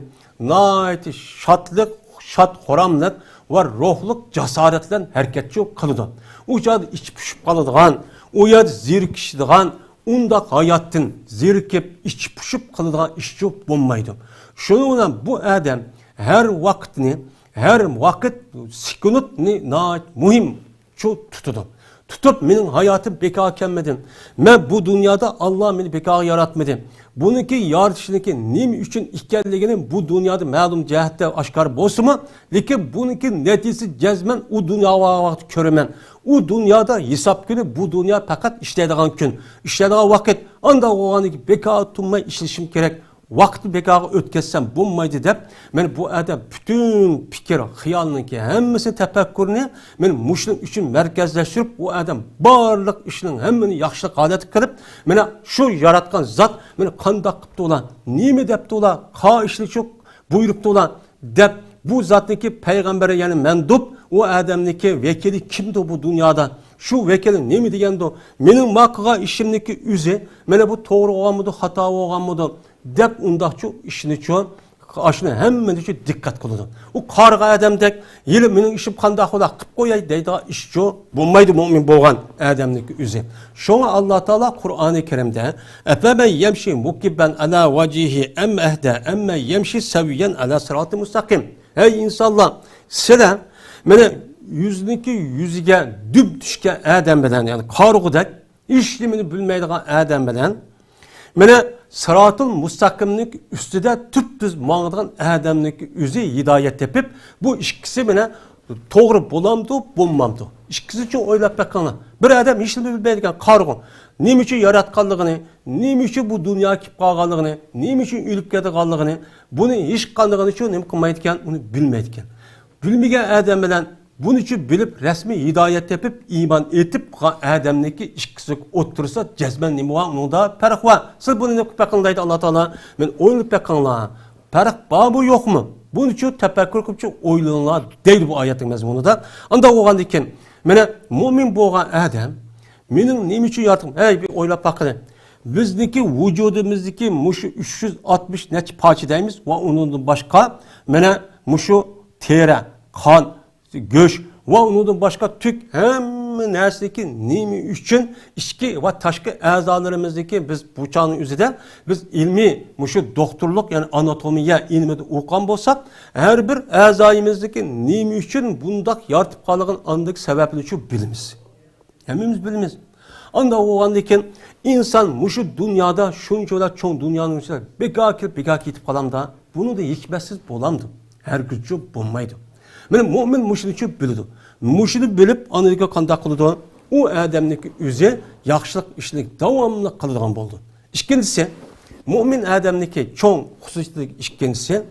nihoyatda shod xuramlik va ruhlik jasorat bilan harakatchi qiladi. U joyda ich pushib qoladigan, u yerda zerikishadigan, unda hayotdan zerikib ich pushib qiladigan ishchi bo'lmaydi. Şunun bilan bu adam her vakit sekunutni muhim şu tutudu. Tutup benim hayatım bekar kelmedi. Ben bu dünyada Allah beni bekar yaratmadı. Bununki yaratışınki nima üçün ekanligini bu dünyada ma'lum jihatda oshkor bo'lsa-mu, lekin bununki neticesi jazman u dunyoga vaqt ko'raman. U dunyoda hisob kuni bu dunyo faqat ishlaydigan kun, ishlaydigan vaqt. Anda o'g'aniki bekar turmay ishlashim kerak. Vakti bekarga o'tkazsam bo'lmaydi deb men bu adam bütün fikir, xiyolniki hammasini tafakkurni men mushning uchun markazlashtirib, u adam barliq ishning hammani yaxshi holatga kirib, meni shu yaratgan zot meni qanday qilibdi ular, nima debdi ular, qa ishlichi buyruqdi ular deb bu zotniki payg'ambari, ya'ni mandub u odamniki vakili kimdi bu dunyoda? Şu vekili nima degandi? Mening maqqa ishimniki o'zi, mana bu to'g'ri bo'lganmidi, xato bo'lganmidi deb undaqchi ishini uchun ashuni hammani uchun diqqat qiladi. U qarg'a odamdek yili mening ishim qanday qilib qo'yay deydigan ishchi bo'lmaydi mu'min bo'lgan odamniki o'zi. Shunga Alloh taolo Qur'oni Karimda afaman yamshi mukibban ala wajhihi am ahda amma yamshi sawiyan ala siratil mustaqim. Ey insonlar, sizlar mana yüzüge düb düşken adam bilen, yani qarg'udak işlimini bilmaydigan adam bilen mana sıratıl mustaqimlik üstüde tüptüz mağdigan adamniki o'zi hidoyat tepip bu ikkisi mana to'g'ri bo'lamdi, bo'lmamdi. Ikkisi uchun o'ylab bakqanlar. Bir adam ishni bilmaydigan qarg'u nima uchun yaratganligini, nima uchun bu dunyoga kelib qolganligini, nima uchun o'lib ketganligini, buni hech qanday uchun nima qilmaydi ekan, uni bilmaydi ekan. Bilmagan adam bilan bunun için bilip resmi hidayet yapıp iman etip adamniki işkisi otursa cezmen nima var, onun da fark var. Siz bunu ne bakındaydı Allah Teala? Ben oynayıp bakınlar. Fark var mı yok mu? Bunun için tefekkür kılıp oylanlar değil bu ayetin mezmunu da. Anda oğan diken, bana mümin boğan adam, benim neyim için yarattım? Hey bir oylap bakın. Bizdeki vücudumuzdaki muşu 360 neç parçadayız ve onun başka bana muşu teri, kan, göç ve onun başka tük hem nersindeki nimi üçün işki ve taşkı azalarımızdaki biz bu çağın üzerinde biz ilmi, muşu doktorluk yani anatomiye ilmide okuyan bolsak her bir azayımızdaki nimi üçün bundak yaratıp kalığın andaki sebepli için bilimiz. Hemimiz bilimiz. Anda oğandayken insan muşu dünyada şuncalar çoğun dünyanın içinde bekar kitip kalam da bunu da hikmetsiz bolamdı. Her gücü bulmaydı. Benim mümin muşunu için bildi. Muşunu bilip anadaki kandak kıldı. O adamniki özü yaxşılık işini devamlı kılıdığan oldu. İkincisi, mümin adamniki çoğun hususiyetli ikincisi,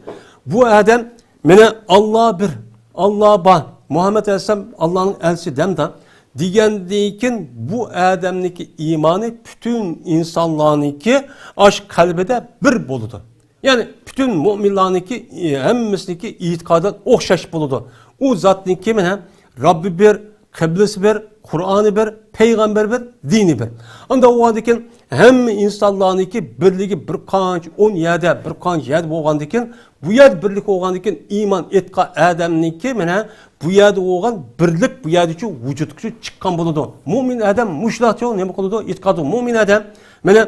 bu adam mene Allah bir, Allah var, Muhammed Aleyhisselam Allah'ın elçisi demden digendeyken bu Adem'deki imanı bütün insanlarınki aş kalbide bir buludu. Yani bütün müminlarınki hemmisindeki itikadan okşaş buludu. O zatın kimine Rabbi bir, kıblesi bir, Kur'an'ı bir, peygamber bir, dini bir. Anda o halde hem insanlarınki birliği bir kanç, 10 yerde bir kanç yer boğandıkken bu yer birlik boğandıkken iman etka Adem'ninki mene bu yerde boğan birlik bu yerde şu vücut şu çıkan buludu. Mümin adam muşlatıyor ne buludu? İtikadı mümin adam mene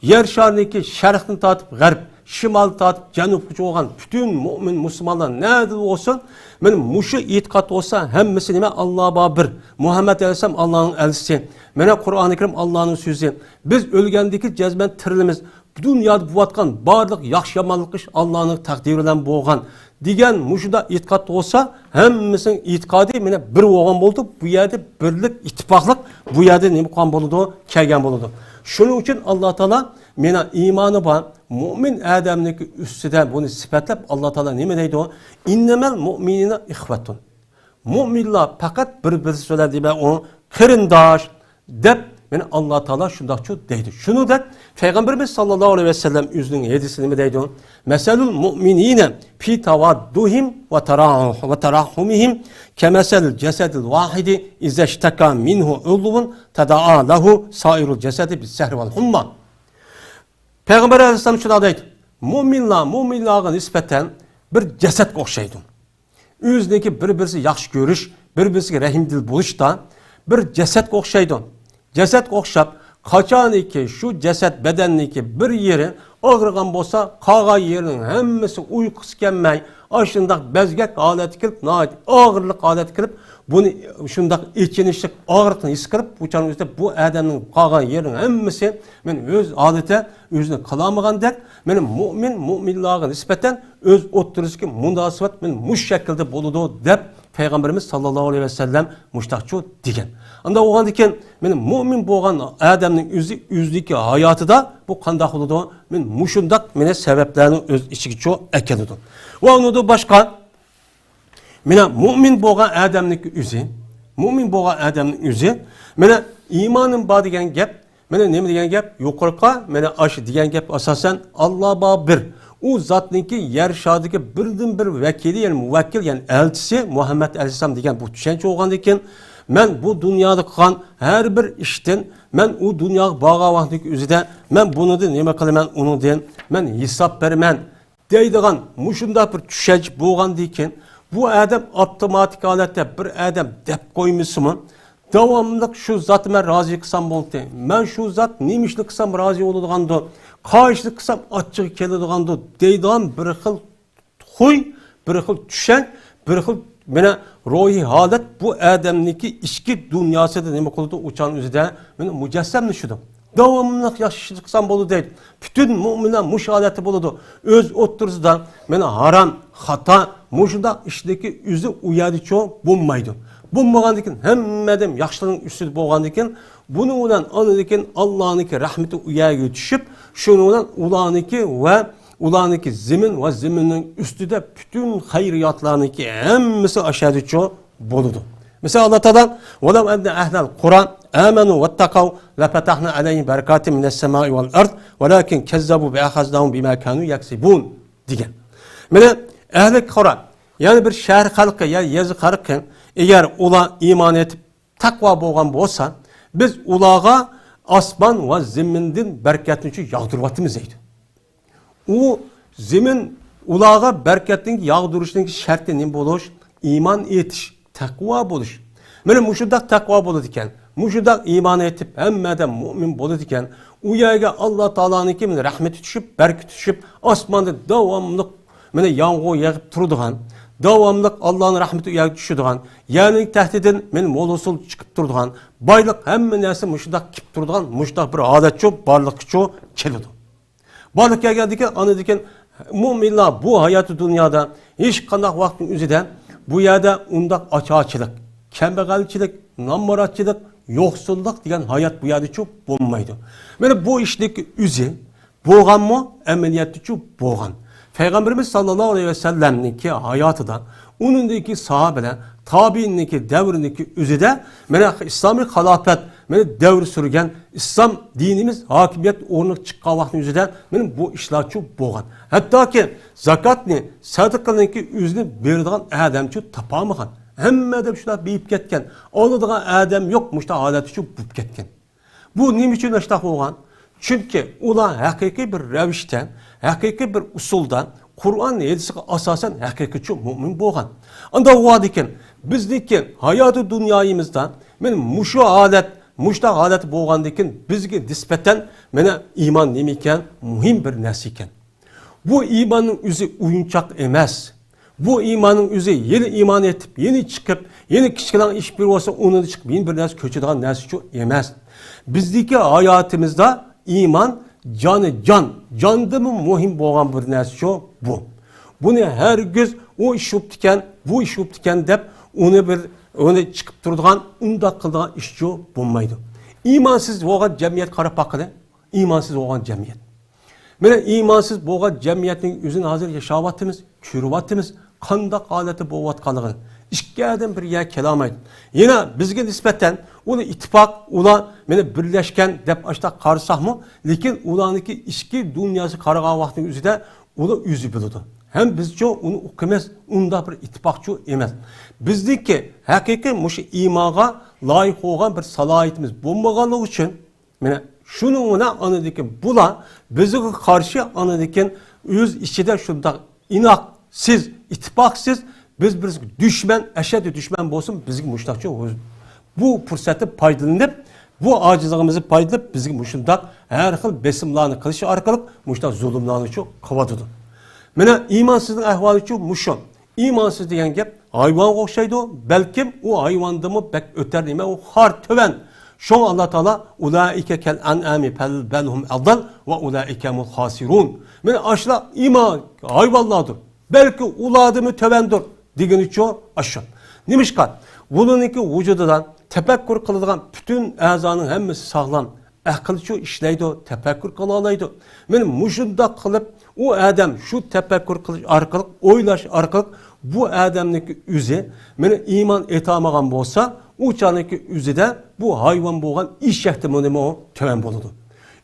yer şarındaki şarkını tatıp garip şimal tatıp canupçu olan bütün mümin Müslümanlar nerede olsun benim muşu itikat olsa hem mesela Allah'a bir Muhammed Aleyhisselam Allah'ın elçisi mene Kur'an-ı Kerim Allah'ın sözü biz ölgendeki cezben tirilimiz dünyada buvatkan barlık yaxşı yamanlık iş Allah'ın takdiriyle boğan digen muşuda itikat olsa hemimizin itikadı mene bir oğan oldu bu yerde birlik ittifaklık bu yerde ne kan buludu kelgen buludu. Şunun için Allah Teala mena imanı var. Mümin Adem'deki üstüden bunu sıfatlap Allah Teala ne deydi o? İnnemel mu'minine ihvetun. Müminler fakat bir söyledi ben onu kırındaş dep yani Allah Teala şundakçı deydi. Şunu da Peygamberimiz sallallahu aleyhi ve sellem yüzünün hedisini mi deydi o? Meselul mu'minine fi tavadduhim ve terahumihim kemeselil cesedil vahidi izeşteka minhu uluvun teda'a lehu sairul cesedi bis sehri vel humma. Peygamber Aleyhisselam şuna deydi. Müminler'e nispeten bir ceset okşaydı. Yüzdeki birbirisi yaxşı görüş, birbirisi rahimdil buluş da bir ceset okşaydı. Ceset okşap, kaçan ki şu ceset bedenindeki bir yeri ağırgan bolsa, kağa yerinin hemmesi uykusu gelmey, aşındak bezgek aleti kilip, ağırlık aleti kilip, bunu şundak içinişlik ağırlıkını iskirip, uçanın üstüne bu Adem'in kağa yerinin hemmesi men öz adete özünü kılamıgan dek, benim müminler'e nispeten öz oturuski mundasıvat men muş şekilde buludu dep Peygamberimiz sallallahu aleyhi ve sellem muştakçı digen. Anda oğan diken benim mümin boğan Adem'nin üzdeki hayatı da bu kandak oludu. Men muşundak mene sebeplerini öz içiki çoğu ekelidu. Ve onu da başka mene mümin boğan Adem'nin yüzü, mümin boğan Adem'nin yüzü, mene imanın bağ diyen gep, mene ne mi diyen gep, yukarıka mene aşı diyen gep asasen Allah'a bir. O zatınki yer şadiki birden bir vekili yani müvekkil yani elçisi Muhammed Aleyhisselam diyen bu düşünce olgan diken men bu dünyada kılan her bir işten men o dünya bağa vaxtdaki üzide men bunu da neme kılımen onu den men hesap bermen deydiğen muşunda bir düşünce bolgan diken bu adam otomatik alette bir adam dep koymuşsun devamlılık şu zatıma razı kısam boldu. Men şu zat nemişlik kısam razı olduğandı. Karşılık kısam açık kelediğandı. Deydiğen bir xil huy, bir xil düşen, bir xil mene ruhi halet bu Adem'deki içki dünyası da neme kıldı uçan üzerinde mene mücessemli şudu. Devamlılık yaşlılık kısam boldu değil. Bütün müminler müşahadeti buludu. Öz oturuzdan mene haram, hata, muşunda işteki yüzü uyadı çoğu bulmaydı. Bulmagan diken hemmedem yaxşılığın üstü bolgan diken bunu ulan anı diken Allah'ınki rahmeti uyağa düşüp şunu ulan ulaniki ve ulaniki zemin ve zeminin üstü de bütün hayriyatlarınki hemmisi aşağı çoğu boludu. Mesela Allah Teala وَلَوْ اَنَّ اَهْلَ الْقُرَى آمَنُوا وَاتَّقَوْا لَفَتَحْنَا عَلَيْهِمْ بَرَكَاتٍ مِنَ السَّمَاءِ وَالْأَرْضِ وَلَكِنْ كَذَّبُوا بِأَخَذْنَاهُمْ بِمَا كَانُوا يَكْسِبُونَ diyen. Mene ehli Kur'an yani bir şehir halkı ya yazı halkı eğer ula iman etip takva bolgan bolsa biz ulağa asman ve zeminden bereketini yağdırvatımız eydi. O zemin ulağa bereketini yağdırışının şartı ne buluş? İman etiş, takva buluş. Mene muşudak takva bulu diken, muşudak iman etip hemmeden mümin bulu diken, uyaga Allah Teala'nın kimin rahmeti düşüp, bereketi düşüp, asmanda devamlı mene yağmur yağıp turduğan, devamlılık Allah'ın rahmeti uyağı düşürdüğün, yani tehdidin men molusul çıkıp durduğun, baylık hem nesi muşdak kip durduğun, muşdak bir adet çok, barlık çok çeliyordu. Barlık geldikken, anı diken, müminler bu hayatı dünyada hiç kandak vaktin üzerinde bu yerde undak açıkçılık, kembegalçılık, namoratçılık, yoksulluk diyen hayat bu yerde çok bulmaydı. Yani bu işteki üzü, boğan mı? Emeliyatı çok boğan. Peygamberimiz sallallahu aleyhi ve sellem'ninki hayatı da onundaki sahabeler tabiinniki davriniki o'zida mana islomiy xilofat mana davr surgan islom dinimiz hokimiyat o'rniga chiqqan vaqtning o'zida mana bu ishlar chu bo'lgan. Hattoki zakotni, sadaqaniki o'zini beradigan odamchi topolmagan. Hamma deb shular beyib ketgan. Oladigan odam yo'q, mushta holati chu bo'lib ketgan. Bu nima uchun ashta bo'lgan? Chunki ular haqiqiy bir ravishda, haqiqiy bir usuldan Qur'on hadisiga asosan haqiqatchi mu'min bo'lgan. Unda vodikin bizniki hayoti dunyoyimizda men mushu holat, mushta holat bo'lgandikin bizga nisbatan mena iymon nima ekan, muhim bir narsa ekan. Bu iymonning o'zi o'yinchoq emas. Bu iymonning o'zi yeni iymon etib, yeni chiqib, yeni kichkina ish bir bo'lsa, uni chiqib yeni bir narsa ko'chadigan narsa emas. Bizdagi hayotimizda iymon jondimi muhim bo'lgan bir narsa bu. Buni hergiz o ish o'ptikan, bu ish o'ptikan deb uni chiqib turadigan, unda qiladigan ish bo'lmaydi. Iymonsiz bo'lgan jamiyat qarab baqidi, iymonsiz bo'lgan jamiyat. Mana iymonsiz bo'lgan jamiyatning o'zini hozir yashayapmiz, ko'ryapmiz, qanday holati bo'layotganligini. Ikki adam bir yer kelamaydi. Yana bizga nisbatan uni ittifoq, ular meni birlashgan deb ashta qarsaqmi, lekin ularniki ichki dunyosi qaragan vaqtning o'zida ular o'zi biladi. Hem bizce onu okumayız, unda bir ittifakçı emas. Bizdeki haqiqiy mushu iymonga loyiq bo'lgan bir salohiyatimiz bo'lmaganligi uchun, mana shuni anadikin bular bizga qarshi anadikin o'z ichida shunday inoqsiz, ittifoqsiz biz düşman, ashaddiy düşman bo'lsin, bizga mushtaqchi bu fursatni foydalanib, bu ojizligimizni foydalanib bizga mushundaq har xil besimlarni qilish orqali mushtaq zulmlarni qiladi. Mana iymonsizning ahvoli chu mushun. Iymonsiz degan gap hayvonga o'xshaydi, balkim u hayvondimi bak o'tar nima, u xor to'van. Sho'ng Alloh taolo ulaika kal an'ami balhum adall va ulaikamul xosirun. Mana ashla iymon hayvonlardir. Balki ulardimi to'vandir degani chu ashun. Nimishqa? Buningki vujudidan tafakkur qiladigan bütün a'zoning hammasi sog'lom. Aql chu ishlaydi, tafakkur qila oladi. Men mushunda qilib o adam şu tefekkür qilish orqali, o'ylash orqali bu adamniki o'zi meni iymon etamagan bo'lsa, u chaniki o'zida bu hayvon bo'lgan ish ehtimoli o to'van bo'ladi.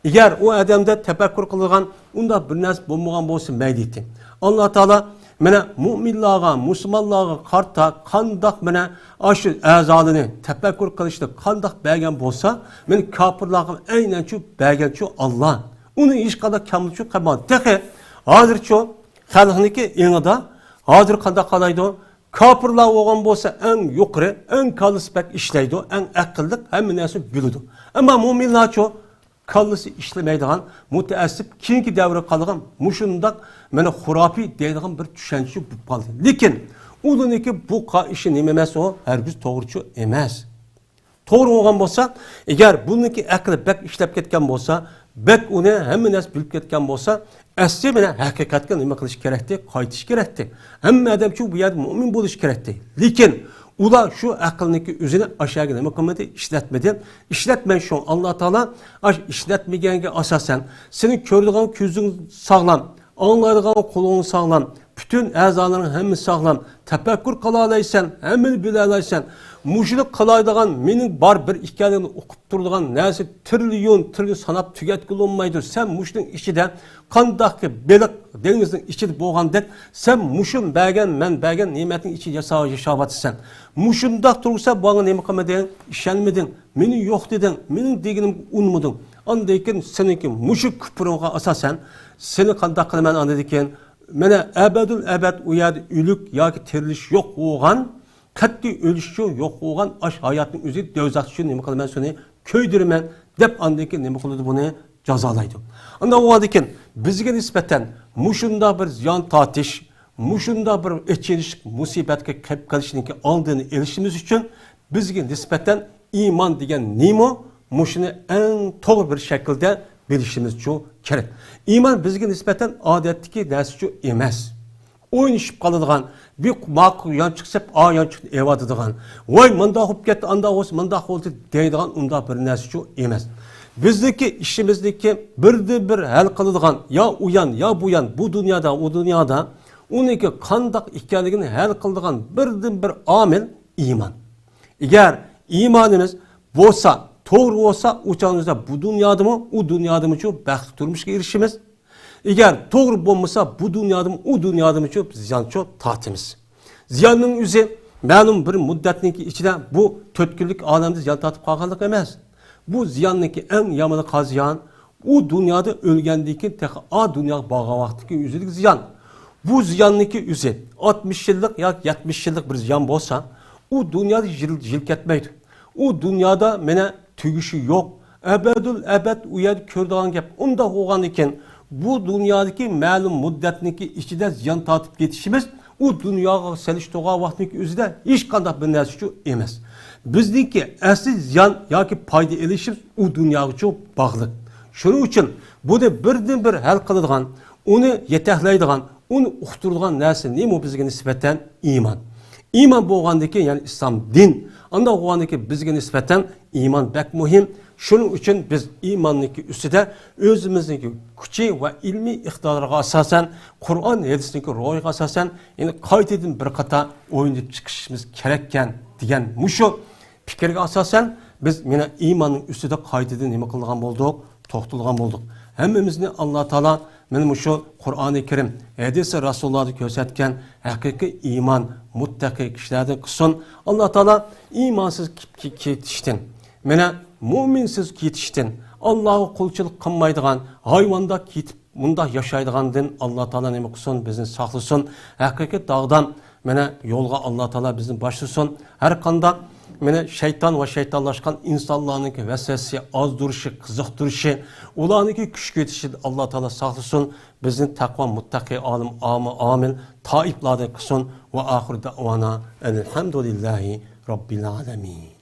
Agar u odamda tefekkür qilgan, unda bir narsa bo'lmagan bo'lsa maydi. Alloh taolo mana mu'minlarga, musulmonlarga qarta qandoq mana shu a'zolarini tefekkür qilishni qandoq bergan bo'lsa, men kofirlarga aynan shu bergan shu Alloh. Uni hech qanday kamlik qilmadi. Texi hozircha xalqniki yanada hozir qanday qalaydi? Kofirlar bo'lgan bo'lsa eng yuqori, eng kallisbek ishlaydi, eng aqlli, hamma narsa biladi. Ammo mu'minlarcha kallisi ishlamaydigan, mutaassib keyingi davrga qolgan mushundaq mana xurafiy deydigan bir tushuncha bo'lib qoldi. Lekin ularniki bu ishi nima emas, o hargiz to'g'ri emas. To'g'ri bo'lgan bo'lsa, agar buniki aqli bak ishlab ketgan bo'lsa, bak uni hamma narsa bilib ketgan bo'lsa, asli mana haqiqatga nima qilish kerakdi? Qaytish kerakdi. Hamma odam shu bu yerda mu'min bo'lish kerakdi. Lekin ular shu aqlniki o'zini aşağı nima qilmadi, ishlatmadi. Ishlatmay shu Alloh taolo ishlatmaganga asosan seni ko'radigan ko'zing sog'lom, anglaydigan qo'ling sog'lom, bütün a'zolaring hammasi sog'lom, tafakkur qila olaysan, hammani bila olaysan. Mushuni qilaydigan mening bor bir ikkaligini o'qib turadigan narsa trillion sanab tugatgil olmaydi. Sen mushning ichida qandaqki beliq dengizning ichida bo'lgandek, sen mushun bergan, men bergan ne'matning ichida yashayapsan. Mushundaq tursa bana nima qilmading, ishonmading, meni yo'q deding, mening deganim unmading. Ondan seninki mushu kufrga asosan seni qandaq qilaman andikan, mana abadul abad u yerda o'lik yoki tirilish yo'q bo'lgan, qat'iy o'lish yo'q bo'lgan hayotning o'zi do'zax uchun nima qilaman, seni ko'ydiraman deb andikan nima qiladi, buni jazolaydi. Unda o'adikan bizga nisbatan mushunda bir ziyon tortish, mushunda bir echilish, musibatga qilib qilishning oldini olishimiz uchun bizga nisbatan iymon degan nima, mushuni eng to'g'ri bir shaklda bilishimiz kerak. Iymon bizga nisbatan odatdagi narsa emas. O'ynashib qoladigan, bir ma'qul yon chiqsa, yon chiqib evadigan, voy menda bo'lib ketdi, anda bo'lsa, menda bo'ldi deydigan unda bir narsa emas. Bizdeki işimizdeki bir hal qiladigan, ya uyan, ya buyan, bu dunyoda, o dunyoda uniki qandaq ekanligini hal qiladigan bir amil iman. Eğer imanımız bolsa, doğru olsa, uçağımızda bu dünyada mı, o dünyada mı çok bəxt turmuşa erişimiz. Eğer doğru olmasa bu dünyada mı, o dünyada mı çok ziyan çok tatimiz. Ziyanın üzü, məlum bir müddetninki içinde bu 4 günlük alemde ziyan tatıp kalkanlık emez. Bu ziyanınki en yamalı ziyan, o dünyada ölgendiyken tek a dünya bağa vaxtiki üzülik ziyan. Bu ziyanınki üzü 60 yıllık ya 70 yıllık bir ziyan olsa, o dünyada jilk etmeydi. O dünyada mene tügüşü yok. Ebedül ebed uyad kördağın gep. Onda oğan iken bu dünyadaki məlum müddetninki içinde ziyan tatıp geçişimiz o dünyaya seliş toğa vaxtındaki üzüde hiç kandak bir nərsi şu emez. Bizdeki əsli ziyan ya ki payda elişimiz o dünyaya çok bağlı. Şunun için bu da birden bir hal kılıdığan, onu yetehleydiğen, onu uqturduğan nərsi neyim o bizge nispeten iman. İman boğandaki yani İslam din. Anda boğandaki bizge nispeten iman bek mühim. Şunun için biz imandaki üstüde özümüzdeki küçü ve ilmi iktidarına asasen, Kur'an hadisindeki ruhuya asasen, yani kaydedin bir kata oyunda çıkışımız gerekken diyen muşu fikirge asasen biz yine imanın üstüde kaydedin nime kılgan bulduk, toxtulgan bulduk. Hemmimizin Allah Teala benim şu Kur'an-ı Kerim hadisi Resulullah'da gösterken hakiki iman muttaki kişilerden kısın. Allah Teala imansız yetiştin. Mene müminsiz yetiştin. Allah'a kulçılık kılmaydıgan, hayvanda yetip bunda yaşaydıgandın Allah Teala neme kısın, bizni saklısın. Hakiki dağdan mene yolga Allah Teala bizni başlasın. Her kanda mene şeytan ve şeytanlaşkan insanlarınki vesvesi, az duruşu, kızık duruşu, ulanınki küçük yetişi Allah Teala saklısın. Bizim takva muttaki alim amin. Taibladı kısın ve ahir da'vana elhamdülillahi rabbil alemin.